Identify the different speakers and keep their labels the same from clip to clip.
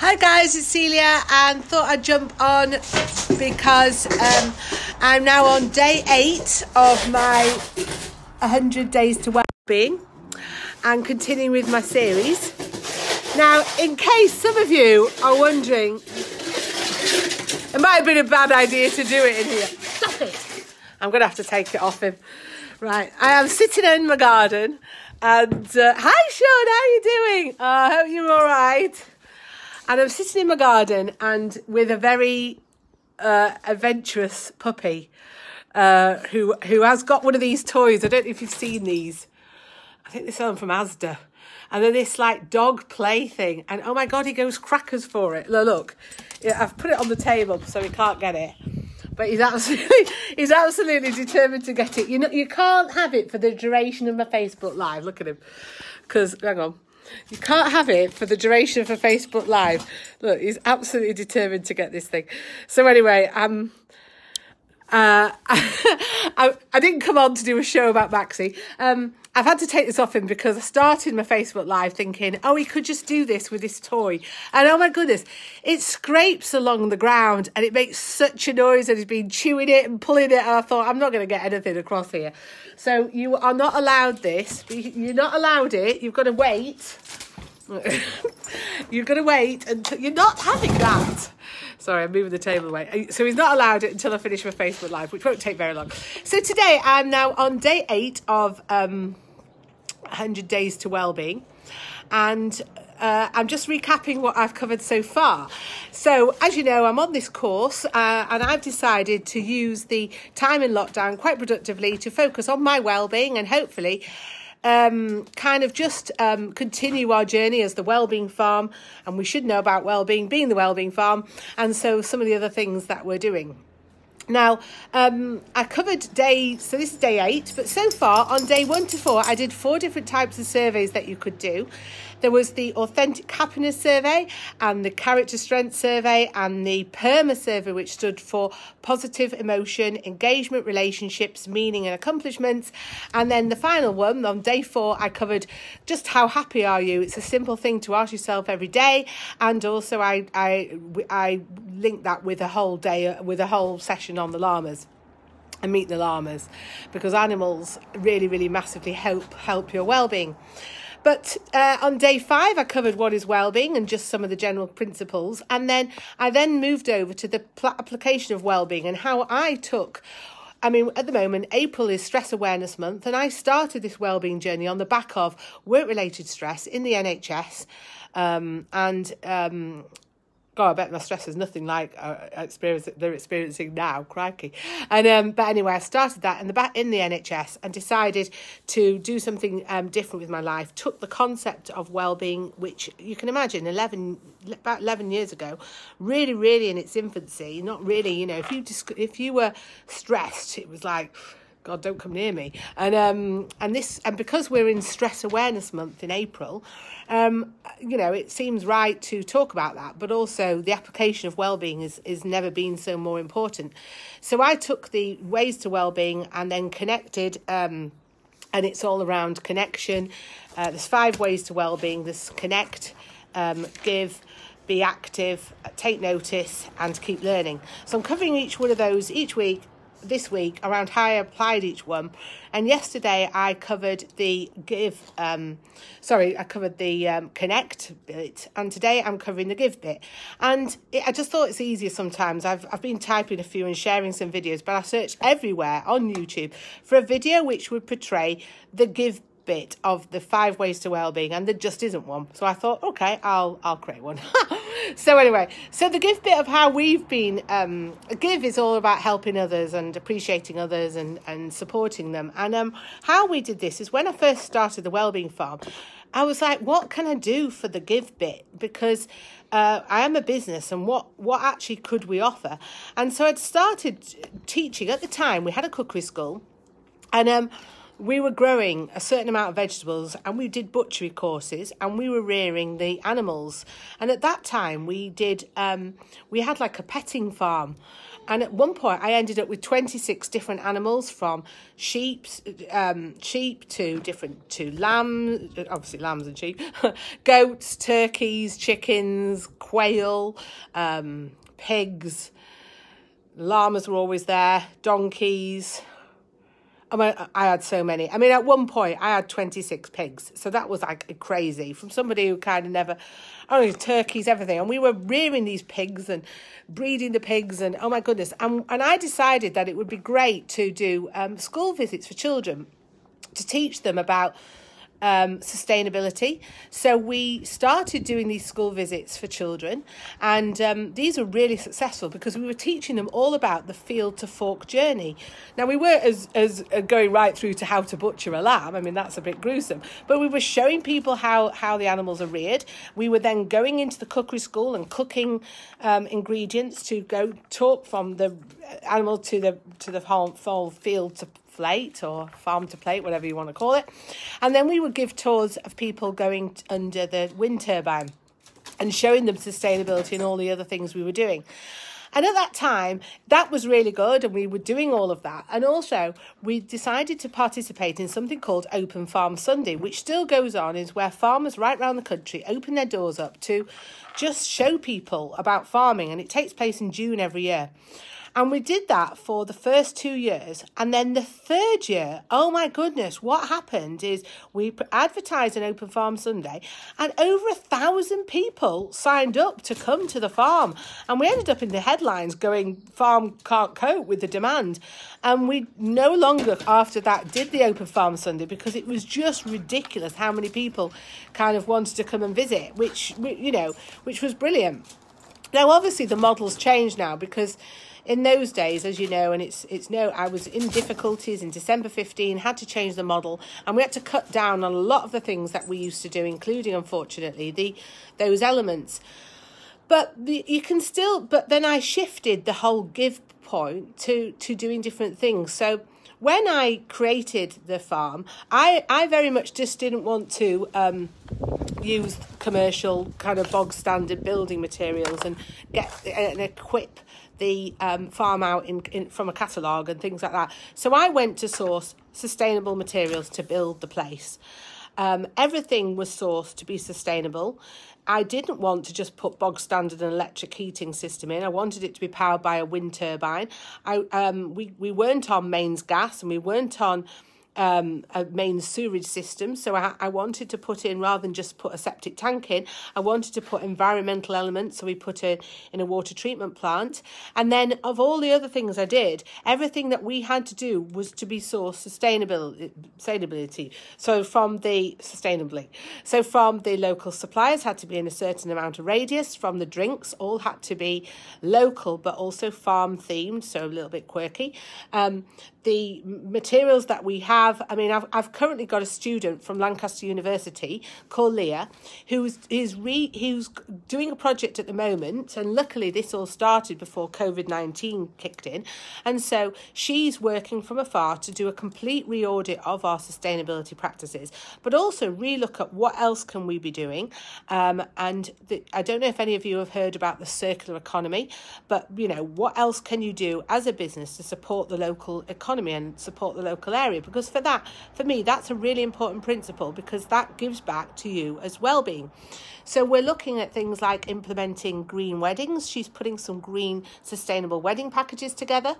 Speaker 1: Hi guys, it's Celia, and thought I'd jump on because I'm now on day 8 of my 100 Days to Wellbeing and continuing with my series. Now, in case some of you are wondering, it might have been a bad idea to do it in here. Stop it! I'm going to have to take it off him. Right, I am sitting in my garden and hi Sean, how are you doing? I hope you're all right. And I'm sitting in my garden and with a very adventurous puppy who has got one of these toys. I don't know if you've seen these. I think they sell them from Asda. And they're this like dog play thing. And oh my God, he goes crackers for it. Look, I've put it on the table so he can't get it. But he's absolutely determined to get it. You know, you can't have it for the duration of my Facebook Live. Look at him. Because, hang on. You can't have it for the duration of a Facebook Live. Look, he's absolutely determined to get this thing. So anyway, I didn't come on to do a show about Maxie. I've had to take this off him because I started my Facebook Live thinking, oh, he could just do this with this toy. And oh my goodness, it scrapes along the ground and it makes such a noise and he's been chewing it and pulling it. And I thought, I'm not going to get anything across here. So you are not allowed this. You're not allowed it. You've got to wait. You've got to wait until you're not having that. Sorry, I'm moving the table away. So he's not allowed it until I finish my Facebook Live, which won't take very long. So today I'm now on day 8 of 100 Days to Wellbeing. And I'm just recapping what I've covered so far. So as you know, I'm on this course and I've decided to use the time in lockdown quite productively to focus on my wellbeing and hopefully kind of just continue our journey as the Wellbeing Farm. And we should know about wellbeing being the Wellbeing Farm, and so some of the other things that we're doing. Now, I covered so this is day 8, but so far on day 1 to 4, I did 4 different types of surveys that you could do. There was the Authentic Happiness Survey and the Character Strength Survey and the PERMA Survey, which stood for Positive Emotion, Engagement, Relationships, Meaning and Accomplishments. And then the final one, on day 4, I covered just how happy are you? It's a simple thing to ask yourself every day. And also I linked that with a whole day, with a whole session on the llamas and meeting the llamas, because animals really, really massively help your well-being. But on day 5, I covered what is wellbeing and just some of the general principles. And then I moved over to the application of wellbeing and how I took, I mean, at the moment, April is Stress Awareness Month. And I started this wellbeing journey on the back of work-related stress in the NHS. God, I bet my stress is nothing like they're experiencing now, crikey. And but anyway, I started that in the NHS and decided to do something different with my life. Took the concept of well-being, which you can imagine, about 11 years ago, really, really in its infancy. Not really, you know, if you were stressed, it was like, God, don't come near me. And because we're in Stress Awareness Month in April, you know, it seems right to talk about that, but also the application of wellbeing is never been so more important. So I took the ways to wellbeing and then connected, and it's all around connection. There's 5 ways to wellbeing. There's connect, give, be active, take notice, and keep learning. So I'm covering each one of those each week. This week around how I applied each one, and yesterday I covered the I covered the connect bit, and today I'm covering the give bit. And I just thought it's easier sometimes. I've been typing a few and sharing some videos, but I searched everywhere on YouTube for a video which would portray the give bit of the 5 ways to wellbeing, and there just isn't one. So I thought, okay, I'll create one. So anyway, so the give bit of how we've been, give is all about helping others and appreciating others and supporting them. And how we did this is when I first started the Wellbeing Farm, I was like, what can I do for the give bit? Because I am a business, and what actually could we offer? And so I'd started teaching. At the time, we had a cookery school, and we were growing a certain amount of vegetables, and we did butchery courses, and we were rearing the animals. And at that time we had like a petting farm. And at one point, I ended up with 26 different animals, from sheep to lamb, obviously lambs and sheep, goats, turkeys, chickens, quail, pigs. Llamas were always there, donkeys. I had so many. I mean, at one point, I had 26 pigs. So that was like crazy from somebody who kind of never, turkeys, everything. And we were rearing these pigs and breeding the pigs, and oh my goodness. And I decided that it would be great to do school visits for children, to teach them about sustainability. So we started doing these school visits for children, and these were really successful because we were teaching them all about the field to fork journey. Now, we weren't as going right through to how to butcher a lamb. I mean, that's a bit gruesome, but we were showing people how the animals are reared. We were then going into the cookery school and cooking ingredients to go talk from the animal to the whole field to plate, or farm to plate, whatever you want to call it. And then we would give tours of people going under the wind turbine and showing them sustainability and all the other things we were doing. And at that time, that was really good, and we were doing all of that. And also, we decided to participate in something called Open Farm Sunday, which still goes on, is where farmers right around the country open their doors up to just show people about farming, and it takes place in June every year. And we did that for the first 2 years. And then the third year, oh my goodness, what happened is we advertised an Open Farm Sunday, and over 1,000 people signed up to come to the farm. And we ended up in the headlines going, "Farm can't cope with the demand." And we no longer, after that, did the Open Farm Sunday, because it was just ridiculous how many people kind of wanted to come and visit, which was brilliant. Now, obviously, the model's changed now, because in those days, as you know, and I was in difficulties in December 15, had to change the model, and we had to cut down on a lot of the things that we used to do, including, unfortunately, those elements. But but then I shifted the whole give point to doing different things. So when I created the farm, I very much just didn't want to use commercial kind of bog standard building materials and equip the farm out in from a catalogue and things like that. So I went to source sustainable materials to build the place. Everything was sourced to be sustainable. I didn't want to just put bog standard and electric heating system in. I wanted it to be powered by a wind turbine. We weren't on mains gas, and we weren't on a main sewerage system. So I wanted to put in, rather than just put a septic tank in, I wanted to put environmental elements. So we put in a water treatment plant. And then of all the other things I did, everything that we had to do was to be sourced sustainability. So from the local suppliers, had to be in a certain amount of radius. From the drinks, all had to be local, but also farm themed, so a little bit quirky. The materials that we have, I mean, I've currently got a student from Lancaster University called Celia, who's doing a project at the moment, and luckily this all started before COVID-19 kicked in, and so she's working from afar to do a complete re-audit of our sustainability practices, but also re-look at what else can we be doing. I don't know if any of you have heard about the circular economy, but what else can you do as a business to support the local economy and support the local area? Because for me, that's a really important principle, because that gives back to you as well-being. So we're looking at things like implementing green weddings. She's putting some green sustainable wedding packages together.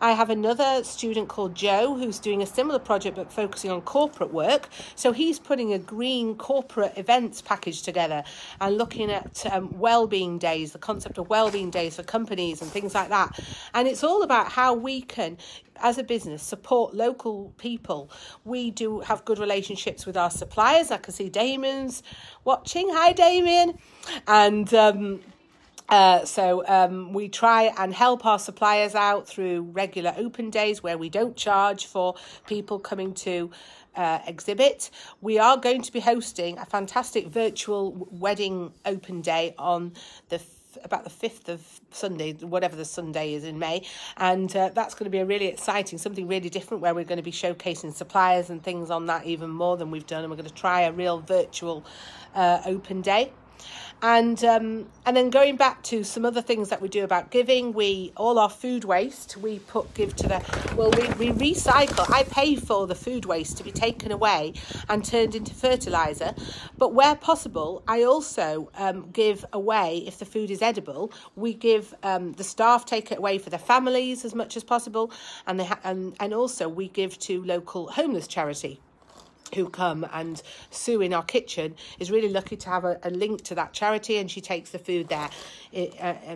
Speaker 1: I have another student called Joe who's doing a similar project but focusing on corporate work. So he's putting a green corporate events package together and looking at well-being days, the concept of well-being days for companies and things like that. And it's all about how we can, as a business, support local people. We do have good relationships with our suppliers. I can see Damien's watching. Hi, Damien. And so we try and help our suppliers out through regular open days where we don't charge for people coming to exhibit. We are going to be hosting a fantastic virtual wedding open day on about the 5th of Sunday, whatever the Sunday is in May, and that's going to be a really exciting, something really different, where we're going to be showcasing suppliers and things on that even more than we've done, and we're going to try a real virtual open day. And then going back to some other things that we do about giving, all our food waste, we give to we recycle. I pay for the food waste to be taken away and turned into fertiliser, but where possible, I also give away, if the food is edible, we give the staff, take it away for their families as much as possible, and also we give to local homeless charity, who come, and Sue in our kitchen is really lucky to have a link to that charity, and she takes the food there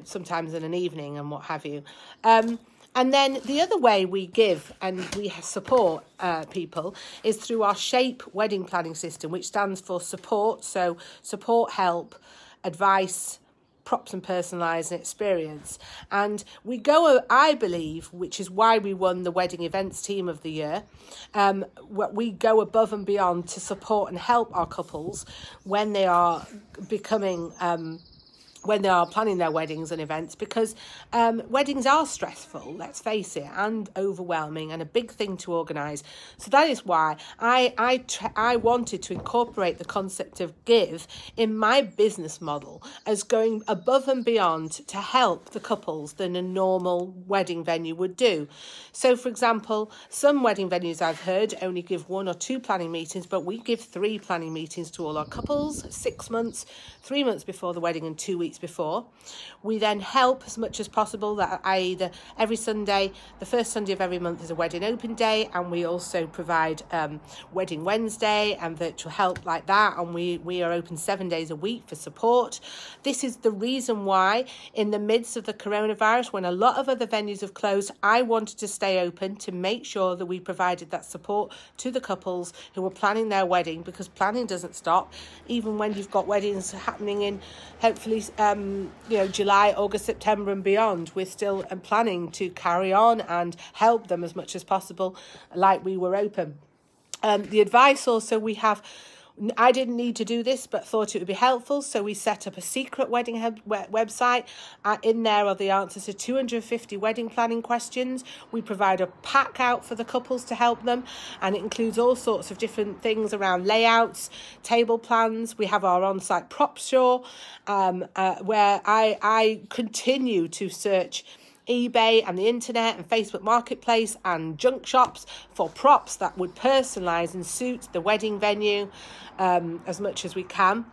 Speaker 1: sometimes in an evening and what have you. And then the other way we give and we support people is through our SHAPE wedding planning system, which stands for support. So support, help, advice, props and personalised experience. And we go, I believe, which is why we won the Wedding Events Team of the Year, we go above and beyond to support and help our couples when they are when they are planning their weddings and events, because weddings are stressful, let's face it, and overwhelming, and a big thing to organise. So that is why I wanted to incorporate the concept of give in my business model as going above and beyond to help the couples than a normal wedding venue would do. So, for example, some wedding venues I've heard only give 1 or 2 planning meetings, but we give 3 planning meetings to all our couples, 6 months, 3 months before the wedding and 2 weeks before. We then help as much as possible, that every Sunday, the first Sunday of every month is a wedding open day, and we also provide Wedding Wednesday and virtual help like that, and we are open 7 days a week for support. This is the reason why, in the midst of the coronavirus, when a lot of other venues have closed, I wanted to stay open to make sure that we provided that support to the couples who were planning their wedding, because planning doesn't stop, even when you've got weddings happening in hopefully July, August, September and beyond. We're still planning to carry on and help them as much as possible, like we were open. The advice also we have, I didn't need to do this, but thought it would be helpful. So we set up a secret wedding website. In there are the answers to 250 wedding planning questions. We provide a pack out for the couples to help them, and it includes all sorts of different things around layouts, table plans. We have our on-site prop show, where I continue to search eBay and the internet and Facebook Marketplace and junk shops for props that would personalise and suit the wedding venue as much as we can,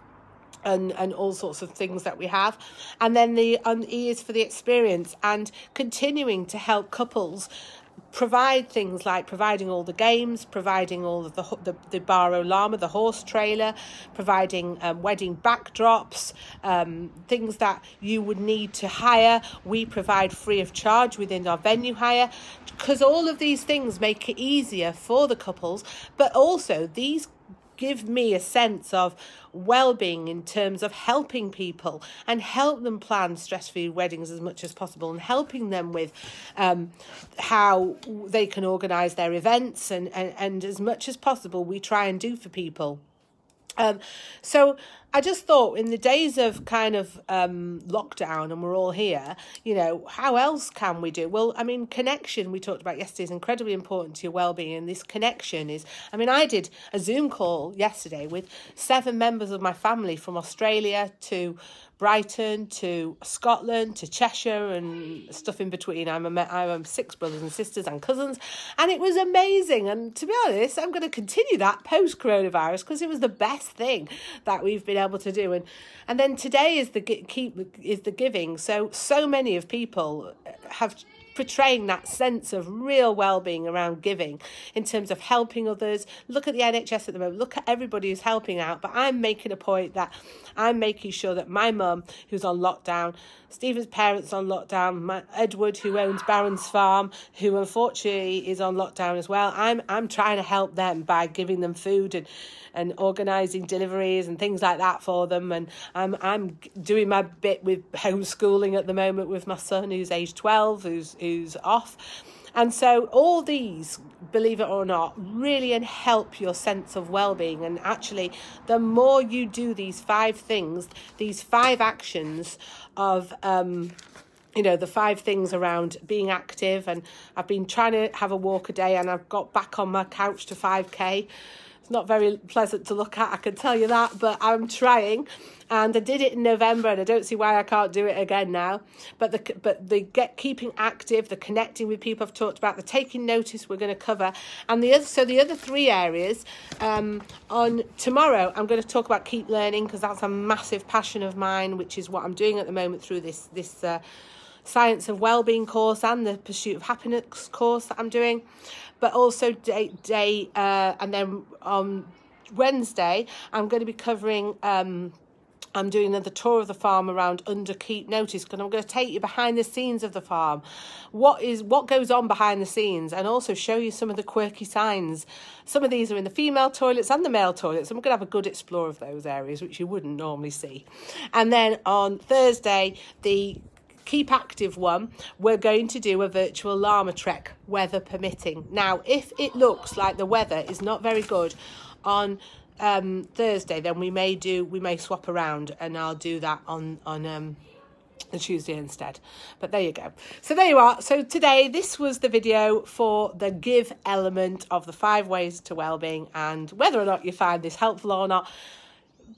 Speaker 1: and all sorts of things that we have. And then the E is for the experience, and continuing to help couples provide things like providing all the games, providing all of the Baro Llama, the horse trailer, providing wedding backdrops, things that you would need to hire. We provide free of charge within our venue hire, because all of these things make it easier for the couples, but also these give me a sense of well-being in terms of helping people and help them plan stress-free weddings as much as possible, and helping them with how they can organise their events, and as much as possible we try and do for people. So I just thought, in the days of kind of lockdown and we're all here, how else can we do? Well, I mean, connection, we talked about yesterday, is incredibly important to your well-being. And this connection is, I did a Zoom call yesterday with 7 members of my family from Australia to Brighton to Scotland to Cheshire and stuff in between. I'm 6 brothers and sisters and cousins, and it was amazing. And to be honest, I'm going to continue that post-coronavirus, because it was the best thing that we've been able to do. And then today is the giving. So many of people have portraying that sense of real well-being around giving in terms of helping others. Look at the NHS at the moment. Look at everybody who's helping out. But I'm making a point that I'm making sure that my mum, who's on lockdown, Stephen's parents on lockdown, Edward, who owns Barron's Farm, who unfortunately is on lockdown as well, I'm trying to help them by giving them food and organising deliveries and things like that for them. And I'm doing my bit with homeschooling at the moment with my son, who's age 12, who's off. And so all these, believe it or not, really help your sense of well-being. And actually, the more you do these 5 things, these 5 actions of the 5 things around being active, and I've been trying to have a walk a day, and I've got back on my couch to 5k. It's not very pleasant to look at, I can tell you that, but I'm trying. And I did it in November, and I don't see why I can't do it again now. But the keeping active, the connecting with people I've talked about, the taking notice we're going to cover, and the other 3 areas. On tomorrow, I'm going to talk about keep learning, because that's a massive passion of mine, which is what I'm doing at the moment through this Science of Wellbeing course and the Pursuit of Happiness course that I'm doing. But also and then on Wednesday, I'm going to be covering, I'm doing another tour of the farm around under keep notice, because I'm going to take you behind the scenes of the farm. What goes on behind the scenes, and also show you some of the quirky signs. Some of these are in the female toilets and the male toilets, and we're going to have a good explore of those areas, which you wouldn't normally see. And then on Thursday, the Keep Active one, we're going to do a virtual llama trek, weather permitting. Now, if it looks like the weather is not very good on Thursday, then we may swap around, and I'll do that on the Tuesday instead. But there you go. So there you are. So today, this was the video for the give element of the 5 ways to wellbeing, and whether or not you find this helpful or not,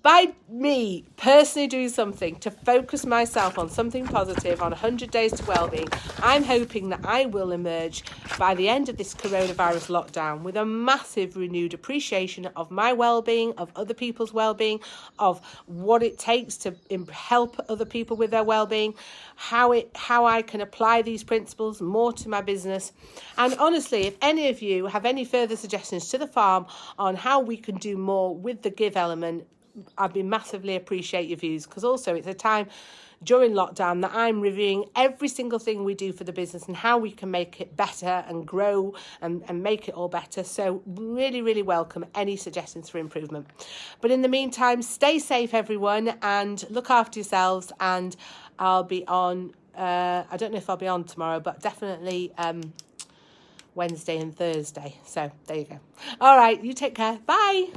Speaker 1: by me personally doing something to focus myself on something positive on 100 days to wellbeing, I'm hoping that I will emerge by the end of this coronavirus lockdown with a massive renewed appreciation of my wellbeing, of other people's wellbeing, of what it takes to help other people with their wellbeing, how I can apply these principles more to my business. And honestly, if any of you have any further suggestions to the farm on how we can do more with the give element, I'd be massively appreciate your views, because also it's a time during lockdown that I'm reviewing every single thing we do for the business and how we can make it better and grow and make it all better. So really, really welcome any suggestions for improvement. But in the meantime, stay safe, everyone, and look after yourselves. And I'll be on, I don't know if I'll be on tomorrow, but definitely Wednesday and Thursday. So there you go. All right, you take care. Bye.